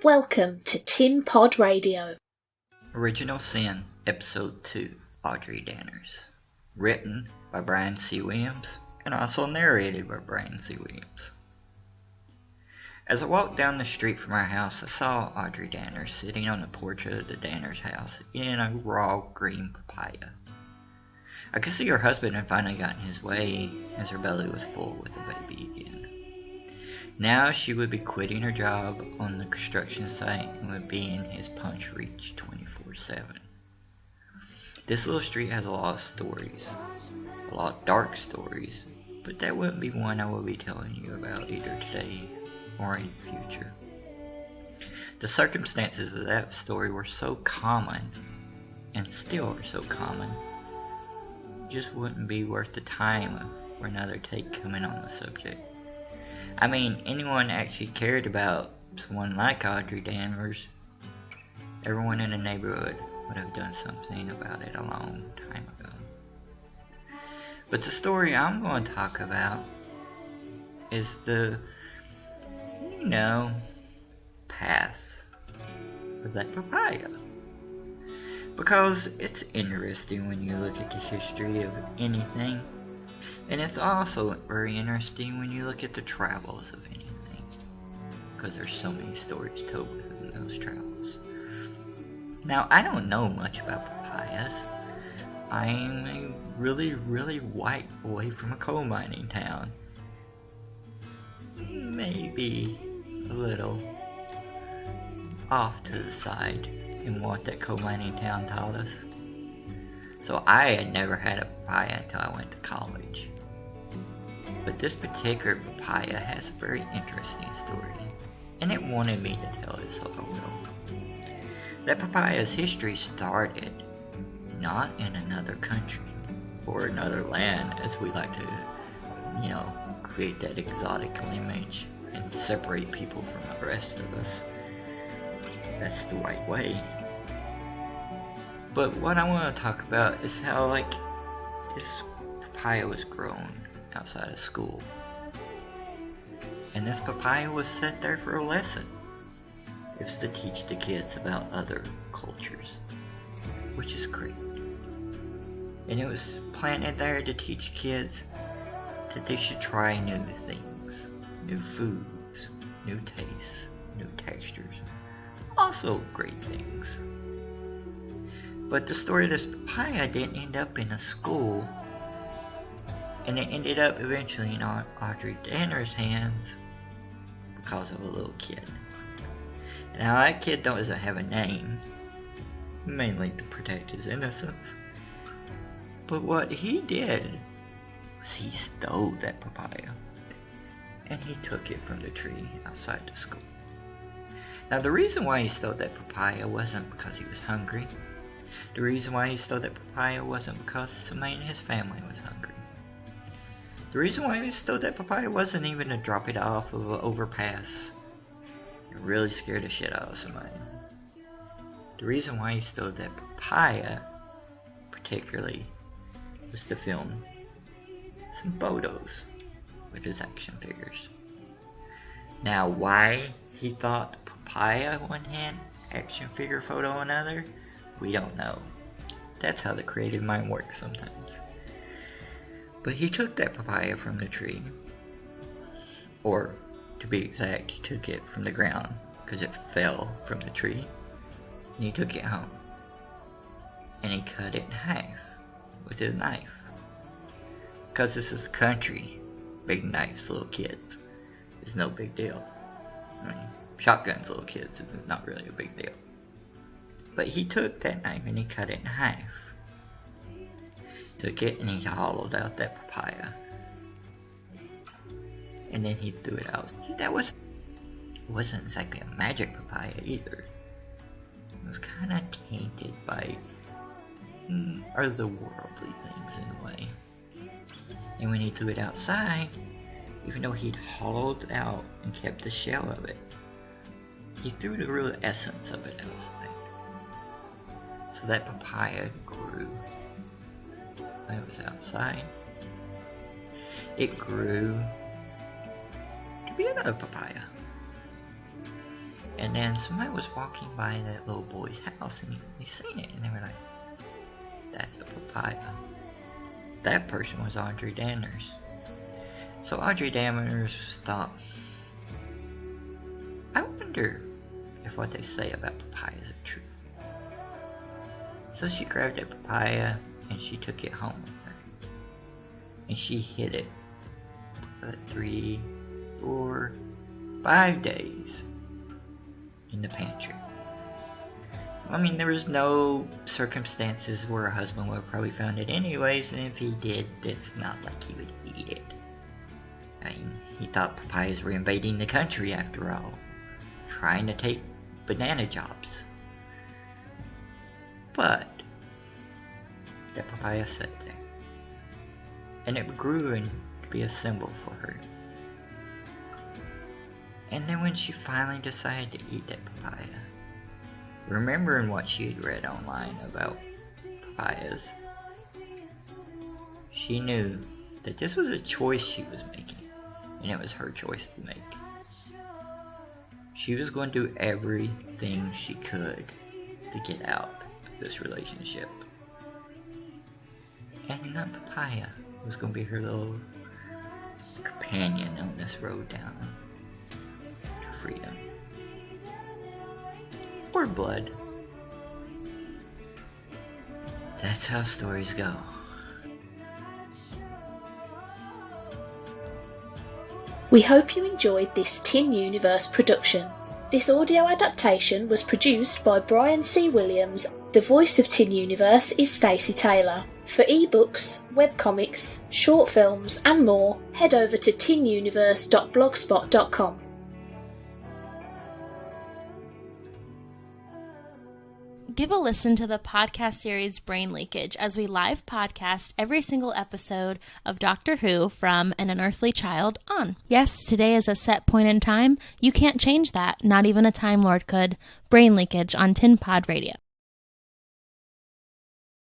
Welcome to Tin Pod Radio. Original Sin, Episode 2, Audrey Danners. Written by Brian C. Williams, and also narrated by Brian C. Williams. As I walked down the street from our house, I saw Audrey Danners sitting on the porch of the Danners house, eating a raw green papaya. I could see her husband had finally gotten his way, as her belly was full with the baby again. Now she would be quitting her job on the construction site and would be in his punch reach 24/7. This little street has a lot of stories, a lot of dark stories, but that wouldn't be one I will be telling you about either today or in the future. The circumstances of that story were so common, and still are so common, just wouldn't be worth the time for another take coming on the subject. I mean, anyone actually cared about someone like Audrey Danners, everyone in the neighborhood would have done something about it a long time ago. But the story I'm going to talk about is the, path of that papaya. Because it's interesting when you look at the history of anything. And it's also very interesting when you look at the travels of anything, because there's so many stories told within those travels. Now, I don't know much about papayas. I'm a really, really white boy from a coal mining town. Maybe a little off to the side in what that coal mining town taught us. So I had never had a papaya until I went to college. But this particular papaya has a very interesting story, and it wanted me to tell it, so I will. That papaya's history started not in another country or another land, as we like to, create that exotic image and separate people from the rest of us. That's the right way. But what I want to talk about is how, this papaya was grown outside of school. And this papaya was set there for a lesson. It was to teach the kids about other cultures, which is great. And it was planted there to teach kids that they should try new things, new foods, new tastes, new textures. Also great things. But the story of this papaya didn't end up in a school, and it ended up eventually in Audrey Danners' hands because of a little kid. Now that kid doesn't have a name, mainly to protect his innocence. But what he did was he stole that papaya, and he took it from the tree outside the school. Now the reason why he stole that papaya wasn't because he was hungry. The reason why he stole that papaya wasn't because somebody in his family was hungry. The reason why he stole that papaya wasn't even to drop it off of an overpass and really scare the shit out of somebody. The reason why he stole that papaya, particularly, was to film some photos with his action figures. Now, why he thought papaya one hand, action figure photo another, we don't know. That's how the creative mind works sometimes. But he took that papaya from the tree. Or, to be exact, he took it from the ground, because it fell from the tree. And he took it home. And he cut it in half with his knife. Because this is the country, big knives, little kids, is no big deal. I mean, shotguns, little kids, is not really a big deal. But he took that knife and he cut it in half. Took it and he hollowed out that papaya. And then he threw it out. See, it wasn't exactly a magic papaya either. It was kind of tainted by otherworldly things in a way. And when he threw it outside, even though he'd hollowed out and kept the shell of it, he threw the real essence of it outside. So that papaya grew when it was outside. It grew to be another papaya. And then somebody was walking by that little boy's house and they seen it and they were like, that's a papaya. That person was Audrey Danners. So Audrey Danners thought, I wonder if what they say about papayas are true. So she grabbed that papaya and she took it home with her. And she hid it for 3, 4, 5 days in the pantry. I mean, there was no circumstances where a husband would have probably found it anyways, and if he did, it's not like he would eat it. I mean, he thought papayas were invading the country after all, trying to take banana jobs. But that papaya sat there, and it grew and to be a symbol for her. And then when she finally decided to eat that papaya, remembering what she had read online about papayas, she knew that this was a choice she was making, and it was her choice to make. She was going to do everything she could to get out of this relationship. And that papaya was going to be her little companion on this road down to freedom. Or blood. That's how stories go. We hope you enjoyed this Tin Universe production. This audio adaptation was produced by Brian C. Williams. The voice of Tin Universe is Stacey Taylor. For ebooks, webcomics, short films and more, head over to tinuniverse.blogspot.com. Give a listen to the podcast series Brain Leakage as we live podcast every single episode of Doctor Who from An Unearthly Child on. Yes, today is a set point in time. You can't change that. Not even a Time Lord could. Brain Leakage on Tin Pod Radio.